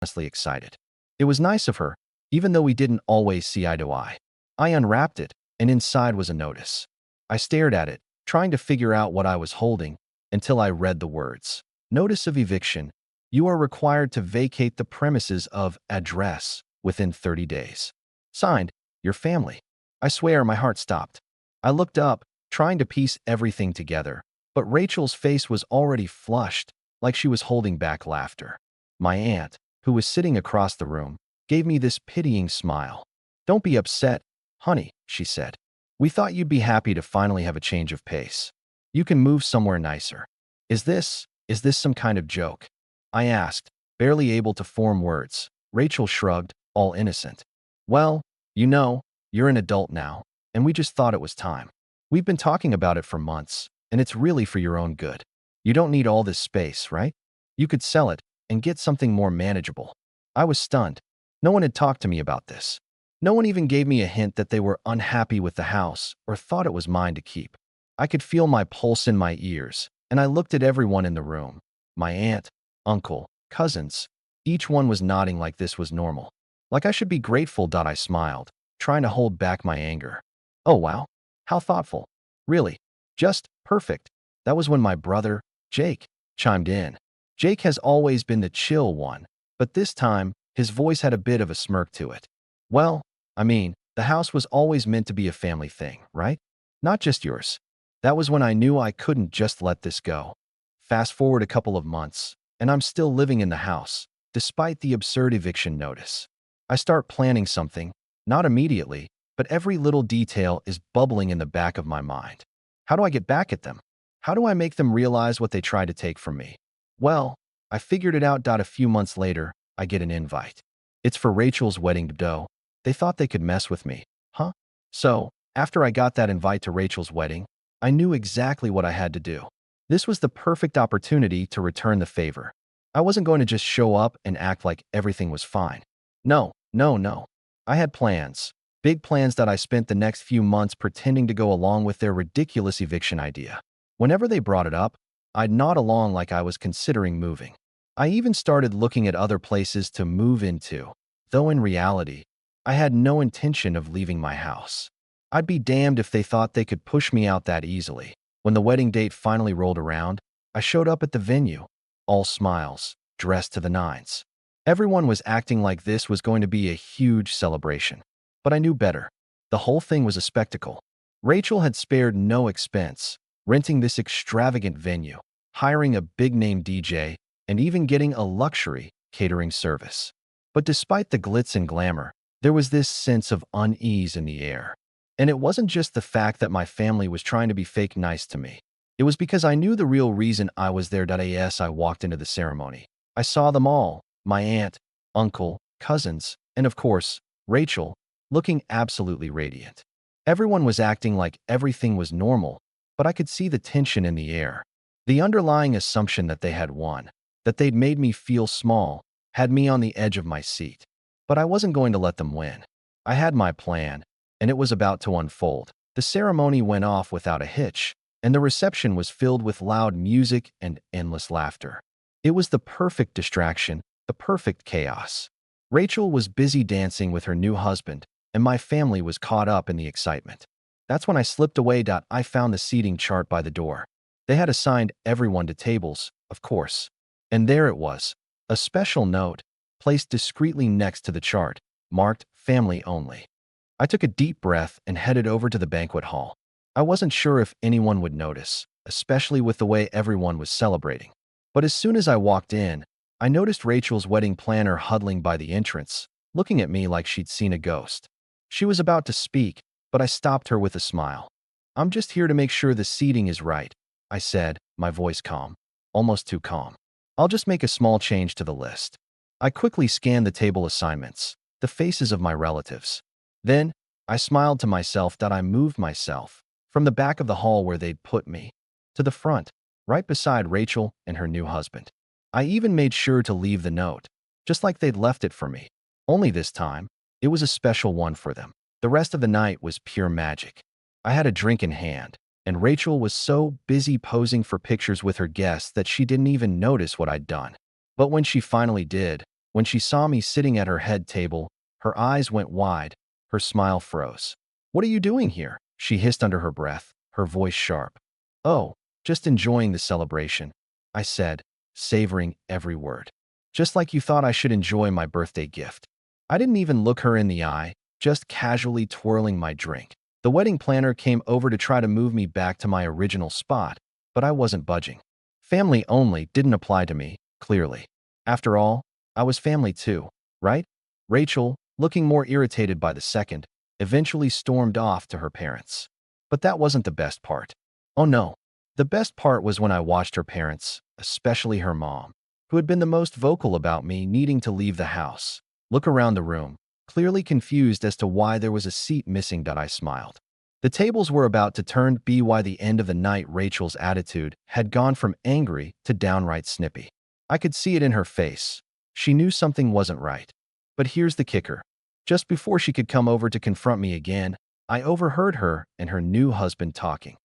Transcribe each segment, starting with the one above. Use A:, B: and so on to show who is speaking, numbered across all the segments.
A: honestly excited. It was nice of her, even though we didn't always see eye to eye. I unwrapped it, and inside was a notice. I stared at it, trying to figure out what I was holding, until I read the words. Notice of eviction. You are required to vacate the premises of address within 30 days. Signed, your family. I swear my heart stopped. I looked up, trying to piece everything together, but Rachel's face was already flushed, like she was holding back laughter. My aunt, who was sitting across the room, gave me this pitying smile. "Don't be upset, honey," she said. "We thought you'd be happy to finally have a change of pace. You can move somewhere nicer." Is this some kind of joke?" I asked, barely able to form words. Rachel shrugged, all innocent. "Well, you know, you're an adult now, and we just thought it was time. We've been talking about it for months, and it's really for your own good. You don't need all this space, right? You could sell it and get something more manageable." I was stunned. No one had talked to me about this. No one even gave me a hint that they were unhappy with the house or thought it was mine to keep. I could feel my pulse in my ears, and I looked at everyone in the room. My aunt, uncle, cousins. Each one was nodding like this was normal. Like I should be grateful. I smiled, trying to hold back my anger. "Oh wow, how thoughtful. Really, just perfect." That was when my brother, Jake, chimed in. Jake has always been the chill one, but this time, his voice had a bit of a smirk to it. "Well, I mean, the house was always meant to be a family thing, right? Not just yours." That was when I knew I couldn't just let this go. Fast forward a couple of months, and I'm still living in the house, despite the absurd eviction notice. I start planning something, not immediately, but every little detail is bubbling in the back of my mind. How do I get back at them? How do I make them realize what they tried to take from me? Well, I figured it out. A few months later, I get an invite. It's for Rachel's wedding. They thought they could mess with me, huh? So, after I got that invite to Rachel's wedding, I knew exactly what I had to do. This was the perfect opportunity to return the favor. I wasn't going to just show up and act like everything was fine. No, no, no. I had plans. Big plans that I spent the next few months pretending to go along with their ridiculous eviction idea. Whenever they brought it up, I'd nod along like I was considering moving. I even started looking at other places to move into, though in reality, I had no intention of leaving my house. I'd be damned if they thought they could push me out that easily. When the wedding date finally rolled around, I showed up at the venue, all smiles, dressed to the nines. Everyone was acting like this was going to be a huge celebration. But I knew better. The whole thing was a spectacle. Rachel had spared no expense, renting this extravagant venue, hiring a big-name DJ, and even getting a luxury catering service. But despite the glitz and glamour, there was this sense of unease in the air. And it wasn't just the fact that my family was trying to be fake nice to me. It was because I knew the real reason I was there. As I walked into the ceremony, I saw them all, my aunt, uncle, cousins, and of course, Rachel, looking absolutely radiant. Everyone was acting like everything was normal, but I could see the tension in the air. The underlying assumption that they had won, that they'd made me feel small, had me on the edge of my seat. But I wasn't going to let them win. I had my plan, and it was about to unfold. The ceremony went off without a hitch, and the reception was filled with loud music and endless laughter. It was the perfect distraction, the perfect chaos. Rachel was busy dancing with her new husband, and my family was caught up in the excitement. That's when I slipped away. I found the seating chart by the door. They had assigned everyone to tables, of course. And there it was, a special note, placed discreetly next to the chart, marked family only. I took a deep breath and headed over to the banquet hall. I wasn't sure if anyone would notice, especially with the way everyone was celebrating. But as soon as I walked in, I noticed Rachel's wedding planner huddling by the entrance, looking at me like she'd seen a ghost. She was about to speak, but I stopped her with a smile. "I'm just here to make sure the seating is right," I said, my voice calm, almost too calm. "I'll just make a small change to the list." I quickly scanned the table assignments, the faces of my relatives. Then, I smiled to myself. I moved myself from the back of the hall where they'd put me to the front, right beside Rachel and her new husband. I even made sure to leave the note, just like they'd left it for me. Only this time, it was a special one for them. The rest of the night was pure magic. I had a drink in hand, and Rachel was so busy posing for pictures with her guests that she didn't even notice what I'd done. But when she finally did, When she saw me sitting at her head table, her eyes went wide, her smile froze. "What are you doing here?" she hissed under her breath, her voice sharp. "Oh, just enjoying the celebration," I said, savoring every word. "Just like you thought I should enjoy my birthday gift." I didn't even look her in the eye, just casually twirling my drink. The wedding planner came over to try to move me back to my original spot, but I wasn't budging. Family only didn't apply to me, clearly. After all, I was family too, right? Rachel, looking more irritated by the second, eventually stormed off to her parents. But that wasn't the best part. Oh no. The best part was when I watched her parents, especially her mom, who had been the most vocal about me needing to leave the house, look around the room, clearly confused as to why there was a seat missing. I smiled. The tables were about to turn. By the end of the night, Rachel's attitude had gone from angry to downright snippy. I could see it in her face. She knew something wasn't right. But here's the kicker. Just before she could come over to confront me again, I overheard her and her new husband talking.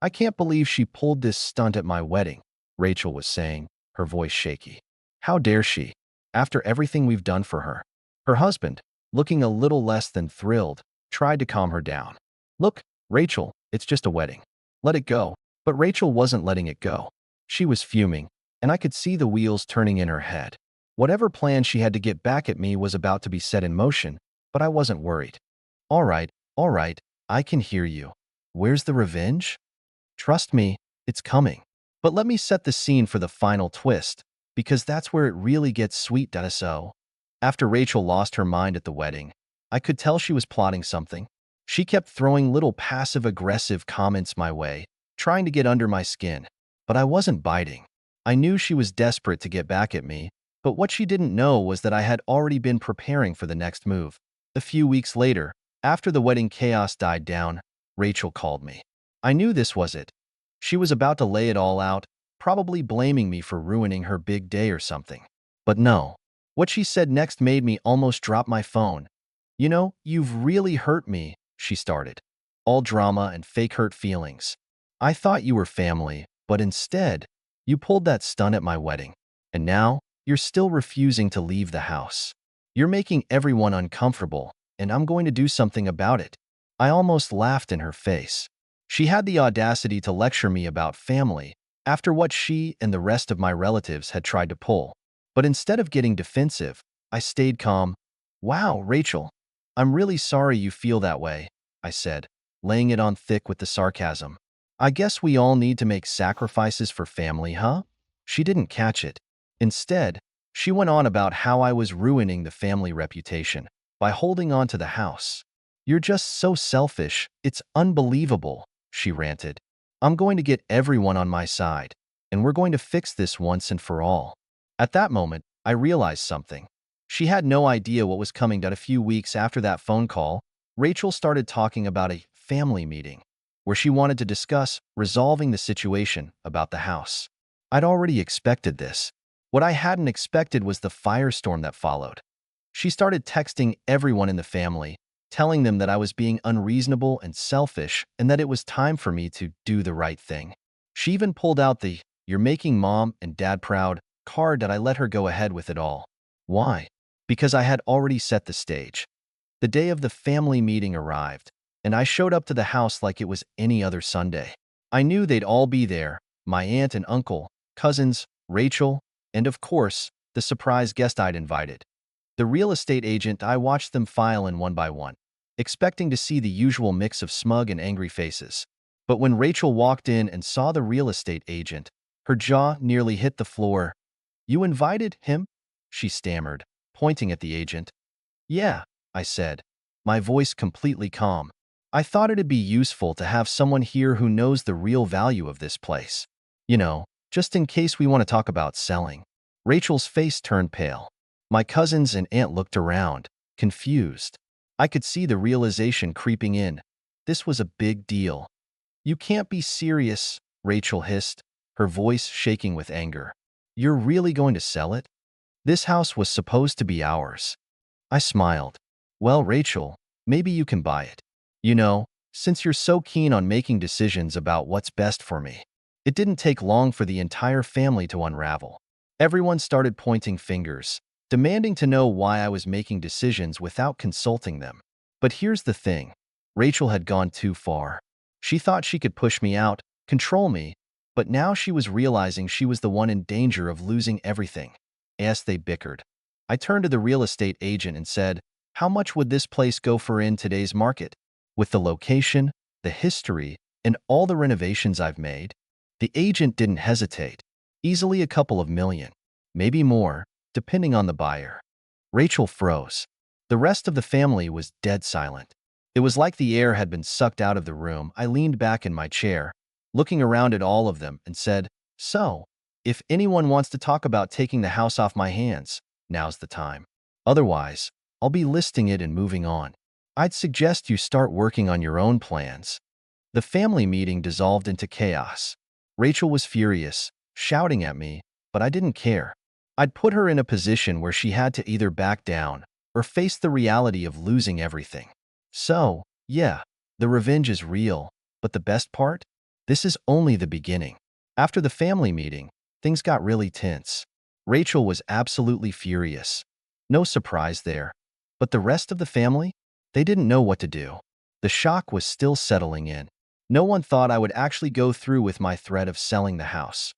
A: "I can't believe she pulled this stunt at my wedding," Rachel was saying, her voice shaky. "How dare she, after everything we've done for her?" Her husband, looking a little less than thrilled, tried to calm her down. "Look, Rachel, it's just a wedding. Let it go." But Rachel wasn't letting it go. She was fuming, and I could see the wheels turning in her head. Whatever plan she had to get back at me was about to be set in motion, but I wasn't worried. All right, I can hear you. Where's the revenge? Trust me, it's coming. But let me set the scene for the final twist, because that's where it really gets sweet. So, after Rachel lost her mind at the wedding, I could tell she was plotting something. She kept throwing little passive-aggressive comments my way, trying to get under my skin. But I wasn't biting. I knew she was desperate to get back at me, but what she didn't know was that I had already been preparing for the next move. A few weeks later, after the wedding chaos died down, Rachel called me. I knew this was it. She was about to lay it all out, probably blaming me for ruining her big day or something. But no. What she said next made me almost drop my phone. "You know, you've really hurt me," she started. "All drama and fake hurt feelings. I thought you were family, but instead, you pulled that stunt at my wedding. And now, you're still refusing to leave the house. You're making everyone uncomfortable, and I'm going to do something about it." I almost laughed in her face. She had the audacity to lecture me about family after what she and the rest of my relatives had tried to pull. But instead of getting defensive, I stayed calm. "Wow, Rachel, I'm really sorry you feel that way," I said, laying it on thick with the sarcasm. "I guess we all need to make sacrifices for family, huh?" She didn't catch it. Instead, she went on about how I was ruining the family reputation by holding on to the house. "You're just so selfish, it's unbelievable," she ranted. "I'm going to get everyone on my side, and we're going to fix this once and for all." At that moment, I realized something. She had no idea what was coming. A few weeks after that phone call, Rachel started talking about a family meeting where she wanted to discuss resolving the situation about the house. I'd already expected this. What I hadn't expected was the firestorm that followed. She started texting everyone in the family, telling them that I was being unreasonable and selfish and that it was time for me to do the right thing. She even pulled out the "you're making mom and dad proud" card that I let her go ahead with it all. Why? Because I had already set the stage. The day of the family meeting arrived, and I showed up to the house like it was any other Sunday. I knew they'd all be there, my aunt and uncle, cousins, Rachel, and of course, the surprise guest I'd invited. The real estate agent. I watched them file in one by one, expecting to see the usual mix of smug and angry faces. But when Rachel walked in and saw the real estate agent, her jaw nearly hit the floor. "You invited him?" she stammered, pointing at the agent. "Yeah," I said, my voice completely calm. "I thought it'd be useful to have someone here who knows the real value of this place. You know, just in case we want to talk about selling." Rachel's face turned pale. My cousins and aunt looked around, confused. I could see the realization creeping in. This was a big deal. "You can't be serious," Rachel hissed, her voice shaking with anger. "You're really going to sell it? This house was supposed to be ours." I smiled. "Well, Rachel, maybe you can buy it. You know, since you're so keen on making decisions about what's best for me." It didn't take long for the entire family to unravel. Everyone started pointing fingers, demanding to know why I was making decisions without consulting them. But here's the thing. Rachel had gone too far. She thought she could push me out, control me, but now she was realizing she was the one in danger of losing everything. As they bickered, I turned to the real estate agent and said, "How much would this place go for in today's market? With the location, the history, and all the renovations I've made?" The agent didn't hesitate. Easily a couple of million, maybe more, depending on the buyer. Rachel froze. The rest of the family was dead silent. It was like the air had been sucked out of the room. I leaned back in my chair, looking around at all of them, and said, "So, if anyone wants to talk about taking the house off my hands, now's the time. Otherwise, I'll be listing it and moving on. I'd suggest you start working on your own plans." The family meeting dissolved into chaos. Rachel was furious, shouting at me, but I didn't care. I'd put her in a position where she had to either back down or face the reality of losing everything. So, yeah, the revenge is real, but the best part? This is only the beginning. After the family meeting, things got really tense. Rachel was absolutely furious. No surprise there. But the rest of the family? They didn't know what to do. The shock was still settling in. No one thought I would actually go through with my threat of selling the house.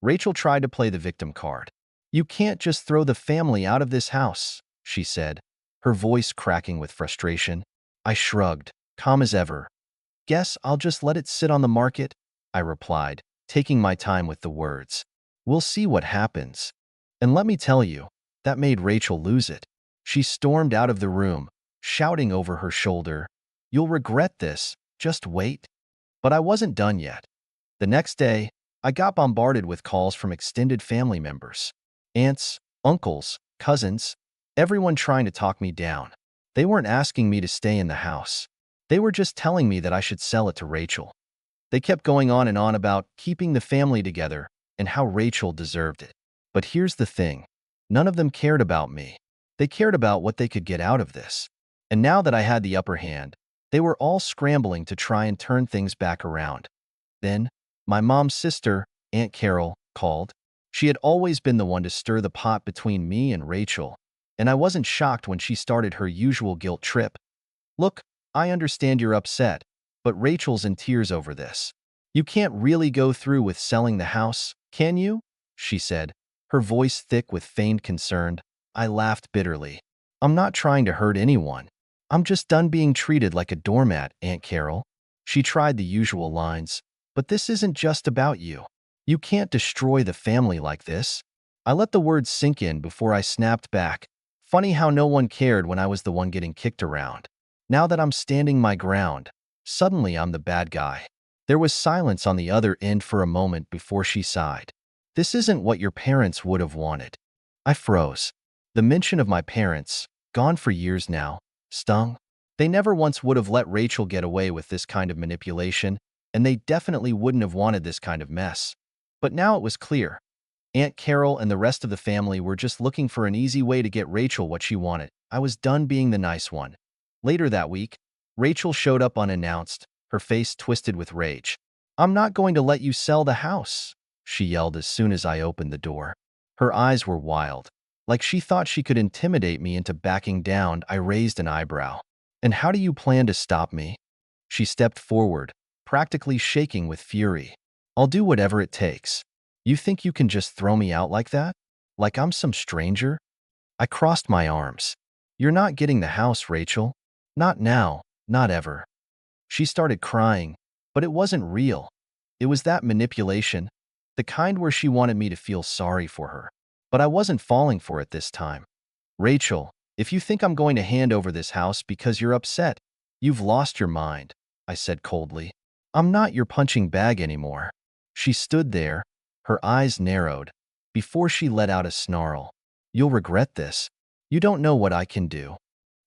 A: Rachel tried to play the victim card. "You can't just throw the family out of this house," she said, her voice cracking with frustration. I shrugged, calm as ever. "Guess I'll just let it sit on the market," I replied, taking my time with the words. "We'll see what happens." And let me tell you, that made Rachel lose it. She stormed out of the room, shouting over her shoulder, "You'll regret this, just wait." But I wasn't done yet. The next day, I got bombarded with calls from extended family members. Aunts, uncles, cousins, everyone trying to talk me down. They weren't asking me to stay in the house. They were just telling me that I should sell it to Rachel. They kept going on and on about keeping the family together and how Rachel deserved it. But here's the thing. None of them cared about me. They cared about what they could get out of this. And now that I had the upper hand, they were all scrambling to try and turn things back around. Then, my mom's sister, Aunt Carol, called. She had always been the one to stir the pot between me and Rachel, and I wasn't shocked when she started her usual guilt trip. "Look, I understand you're upset, but Rachel's in tears over this. You can't really go through with selling the house, can you?" she said, her voice thick with feigned concern. I laughed bitterly. "I'm not trying to hurt anyone. I'm just done being treated like a doormat, Aunt Carol." She tried the usual lines. "But this isn't just about you. You can't destroy the family like this." I let the words sink in before I snapped back. Funny how no one cared when I was the one getting kicked around. Now that I'm standing my ground, suddenly I'm the bad guy. There was silence on the other end for a moment before she sighed. "This isn't what your parents would have wanted." I froze. The mention of my parents, gone for years now, stung. They never once would have let Rachel get away with this kind of manipulation, and they definitely wouldn't have wanted this kind of mess. But now it was clear. Aunt Carol and the rest of the family were just looking for an easy way to get Rachel what she wanted. I was done being the nice one. Later that week, Rachel showed up unannounced, her face twisted with rage. "I'm not going to let you sell the house," she yelled as soon as I opened the door. Her eyes were wild. Like she thought she could intimidate me into backing down. I raised an eyebrow. "And how do you plan to stop me?" She stepped forward, practically shaking with fury. "I'll do whatever it takes. You think you can just throw me out like that? Like I'm some stranger?" I crossed my arms. "You're not getting the house, Rachel. Not now, not ever." She started crying, but it wasn't real. It was that manipulation, the kind where she wanted me to feel sorry for her. But I wasn't falling for it this time. "Rachel, if you think I'm going to hand over this house because you're upset, you've lost your mind," I said coldly. "I'm not your punching bag anymore." She stood there, her eyes narrowed, before she let out a snarl. "You'll regret this. You don't know what I can do."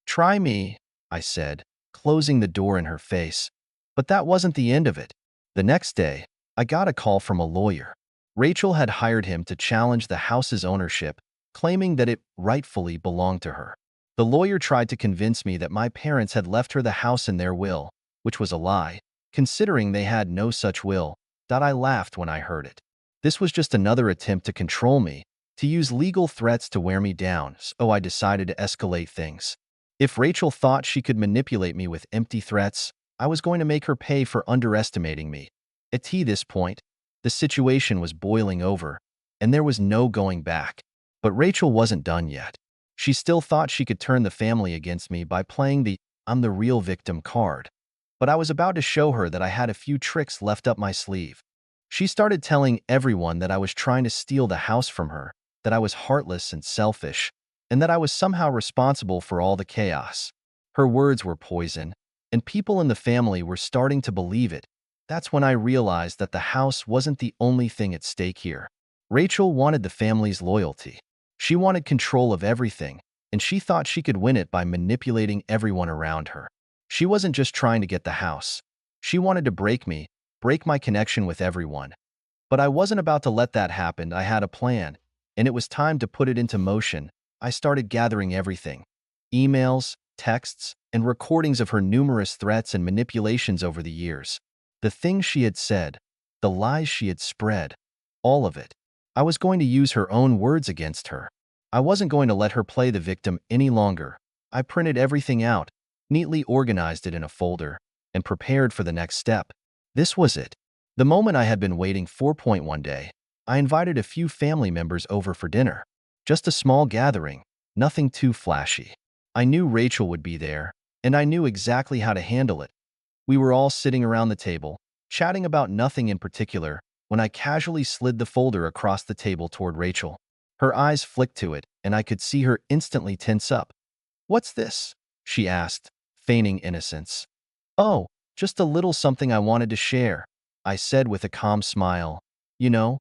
A: "Try me," I said, closing the door in her face. But that wasn't the end of it. The next day, I got a call from a lawyer. Rachel had hired him to challenge the house's ownership, claiming that it rightfully belonged to her. The lawyer tried to convince me that my parents had left her the house in their will, which was a lie, considering they had no such will. I laughed when I heard it. This was just another attempt to control me, to use legal threats to wear me down, so I decided to escalate things. If Rachel thought she could manipulate me with empty threats, I was going to make her pay for underestimating me. At this point, the situation was boiling over, and there was no going back. But Rachel wasn't done yet. She still thought she could turn the family against me by playing the "I'm the real victim" card. But I was about to show her that I had a few tricks left up my sleeve. She started telling everyone that I was trying to steal the house from her, that I was heartless and selfish, and that I was somehow responsible for all the chaos. Her words were poison, and people in the family were starting to believe it. That's when I realized that the house wasn't the only thing at stake here. Rachel wanted the family's loyalty. She wanted control of everything, and she thought she could win it by manipulating everyone around her. She wasn't just trying to get the house. She wanted to break me, break my connection with everyone. But I wasn't about to let that happen. I had a plan, and it was time to put it into motion. I started gathering everything: emails, texts, and recordings of her numerous threats and manipulations over the years. The things she had said, the lies she had spread, all of it. I was going to use her own words against her. I wasn't going to let her play the victim any longer. I printed everything out, neatly organized it in a folder, and prepared for the next step. This was it. The moment I had been waiting for. One day, I invited a few family members over for dinner. Just a small gathering, nothing too flashy. I knew Rachel would be there, and I knew exactly how to handle it. We were all sitting around the table, chatting about nothing in particular, when I casually slid the folder across the table toward Rachel. Her eyes flicked to it, and I could see her instantly tense up. "What's this?" she asked, feigning innocence. "Oh, just a little something I wanted to share," I said with a calm smile. "You know,